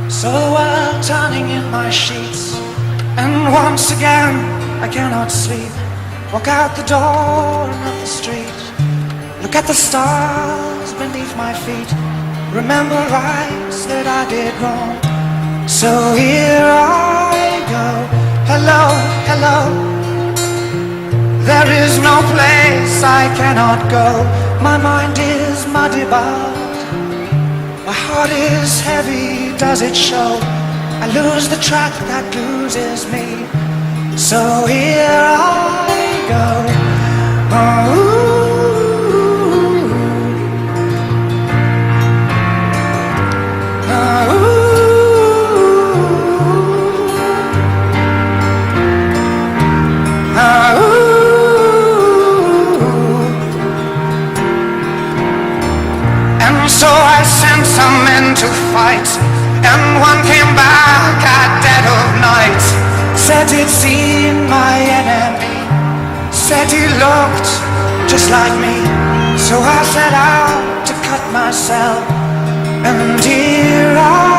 So while turning in my sheets, and once again I cannot sleep, walk out the door and up the street, look at the stars beneath my feet, remember rights that I did wrong. So here I go, hello, hello. There is no place I cannot go. My mind is muddy but my heart is heavy, does it show? I lose the track that loses me. So here I go. Oh. So I sent some men to fight, and one came back at dead of night. Said he'd seen my enemy, said he looked just like me. So I set out to cut myself, and here I